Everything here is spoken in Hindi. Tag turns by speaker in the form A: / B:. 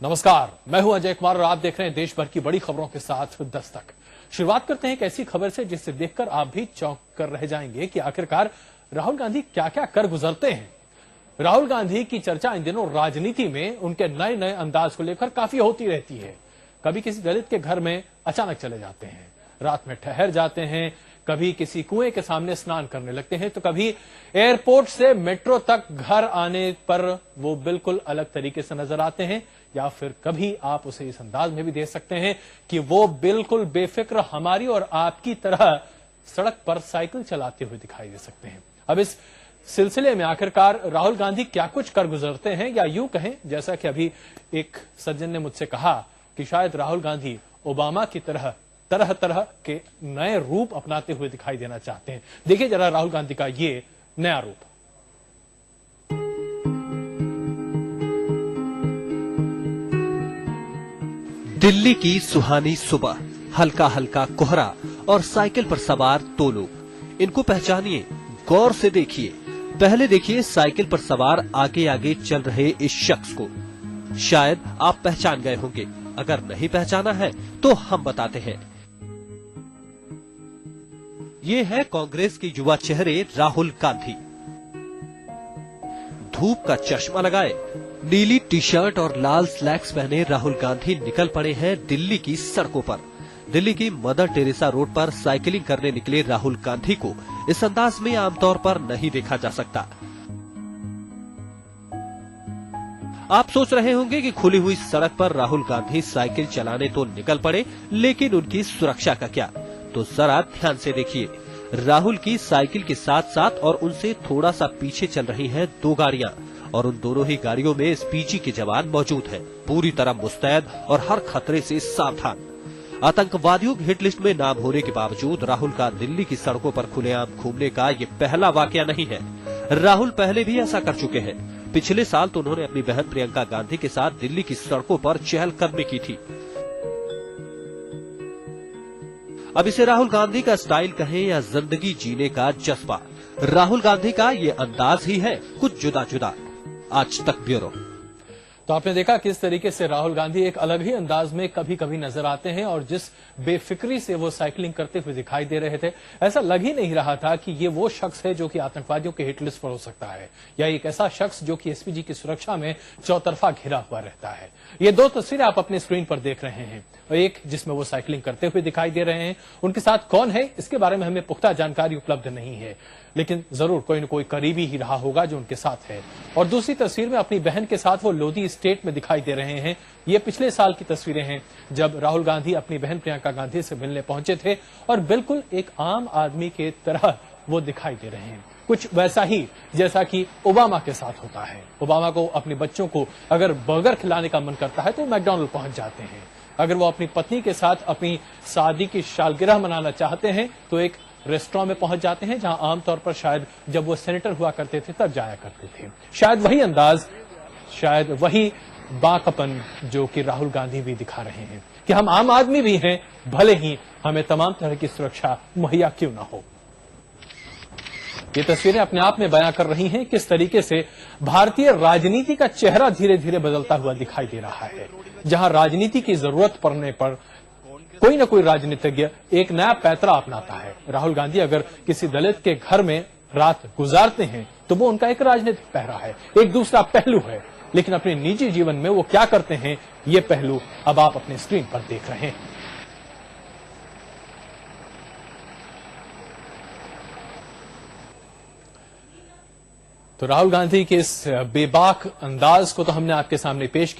A: नमस्कार, मैं हूं अजय कुमार और आप देख रहे हैं देश भर की बड़ी खबरों के साथ दस्तक। शुरुआत करते हैं एक ऐसी खबर से जिसे देखकर आप भी चौंक कर रह जाएंगे कि आखिरकार राहुल गांधी क्या क्या कर गुजरते हैं। राहुल गांधी की चर्चा इन दिनों राजनीति में उनके नए नए अंदाज को लेकर काफी होती रहती है। कभी किसी दलित के घर में अचानक चले जाते हैं, रात में ठहर जाते हैं, कभी किसी कुएं के सामने स्नान करने लगते हैं, तो कभी एयरपोर्ट से मेट्रो तक घर आने पर वो बिल्कुल अलग तरीके से नजर आते हैं, या फिर कभी आप उसे इस अंदाज में भी देख सकते हैं कि वो बिल्कुल बेफिक्र हमारी और आपकी तरह सड़क पर साइकिल चलाते हुए दिखाई दे सकते हैं। अब इस सिलसिले में आखिरकार राहुल गांधी क्या कुछ कर गुजरते हैं, या यूं कहें जैसा कि अभी एक सज्जन ने मुझसे कहा कि शायद राहुल गांधी ओबामा की तरह तरह तरह के नए रूप अपनाते हुए दिखाई देना चाहते हैं। देखिए जरा राहुल गांधी का ये नया रूप।
B: दिल्ली की सुहानी सुबह, हल्का हल्का कोहरा और साइकिल पर सवार दो लोग। इनको पहचानिए, गौर से देखिए। पहले देखिए साइकिल पर सवार आगे आगे चल रहे इस शख्स को। शायद आप पहचान गए होंगे, अगर नहीं पहचाना है तो हम बताते हैं। ये है कांग्रेस के युवा चेहरे राहुल गांधी। धूप का चश्मा लगाए, नीली टी शर्ट और लाल स्लैक्स पहने राहुल गांधी निकल पड़े हैं दिल्ली की सड़कों पर। दिल्ली की मदर टेरेसा रोड पर साइकिलिंग करने निकले राहुल गांधी को इस अंदाज में आमतौर पर नहीं देखा जा सकता। आप सोच रहे होंगे कि खुली हुई सड़क पर राहुल गांधी साइकिल चलाने तो निकल पड़े, लेकिन उनकी सुरक्षा का क्या? तो जरा ध्यान से देखिए। राहुल की साइकिल के साथ साथ और उनसे थोड़ा सा पीछे चल रही हैं दो गाड़ियां, और उन दोनों ही गाड़ियों में एसपीजी के जवान मौजूद हैं, पूरी तरह मुस्तैद और हर खतरे से सावधान। आतंकवादियों की हिट लिस्ट में नाम होने के बावजूद राहुल का दिल्ली की सड़कों पर खुलेआम घूमने का ये पहला वाकया नहीं है। राहुल पहले भी ऐसा कर चुके हैं। पिछले साल तो उन्होंने अपनी बहन प्रियंका गांधी के साथ दिल्ली की सड़कों पर चहलकदमी की थी। अब इसे राहुल गांधी का स्टाइल कहें या जिंदगी जीने का जज्बा, राहुल गांधी का ये अंदाज ही है कुछ जुदा जुदा। आज तक ब्यूरो।
A: तो आपने देखा किस तरीके से राहुल गांधी एक अलग ही अंदाज में कभी कभी नजर आते हैं, और जिस बेफिक्री से वो साइकिलिंग करते हुए दिखाई दे रहे थे, ऐसा लग ही नहीं रहा था कि ये वो शख्स है जो कि आतंकवादियों के हिट लिस्ट पर हो सकता है, या एक ऐसा शख्स जो कि एसपीजी की सुरक्षा में चौतरफा घिरा हुआ रहता है। ये दो तस्वीरें आप अपने स्क्रीन पर देख रहे हैं, और एक जिसमें वो साइकिलिंग करते हुए दिखाई दे रहे हैं। उनके साथ कौन है इसके बारे में हमें पुख्ता जानकारी उपलब्ध नहीं है, लेकिन जरूर कोई न कोई करीबी ही रहा होगा जो उनके साथ है। और दूसरी तस्वीर में अपनी बहन के साथ वो लोधी स्टेट में दिखाई दे रहे हैं। ये पिछले साल की तस्वीरें हैं जब राहुल गांधी अपनी बहन प्रियंका गांधी से मिलने पहुंचे थे, और बिल्कुल एक आम आदमी के तरह वो दिखाई दे रहे हैं, कुछ वैसा ही जैसा कि ओबामा के साथ होता है। ओबामा को अपने बच्चों को अगर बर्गर खिलाने का मन करता है तो मैकडॉनल्ड पहुंच जाते हैं। अगर वो अपनी पत्नी के साथ अपनी शादी की सालगिरह मनाना चाहते हैं तो एक रेस्टोरेंट में पहुंच जाते हैं, जहां आमतौर पर शायद जब वो सेनेटर हुआ करते थे तब जाया करते थे। शायद वही अंदाज, शायद वही बाकपन जो कि राहुल गांधी भी दिखा रहे हैं कि हम आम आदमी भी हैं, भले ही हमें तमाम तरह की सुरक्षा मुहैया क्यों ना हो। ये तस्वीरें अपने आप में बयां कर रही हैं किस तरीके से भारतीय राजनीति का चेहरा धीरे धीरे बदलता हुआ दिखाई दे रहा है। जहां राजनीति की जरूरत पड़ने पर कोई न कोई राजनीतिज्ञ एक नया पैतरा अपनाता है। राहुल गांधी अगर किसी दलित के घर में रात गुजारते हैं तो वो उनका एक राजनीतिक पहरा है, एक दूसरा पहलू है, लेकिन अपने निजी जीवन में वो क्या करते हैं ये पहलू अब आप अपने स्क्रीन पर देख रहे हैं। तो राहुल गांधी के इस बेबाक अंदाज को तो हमने आपके सामने पेश किया।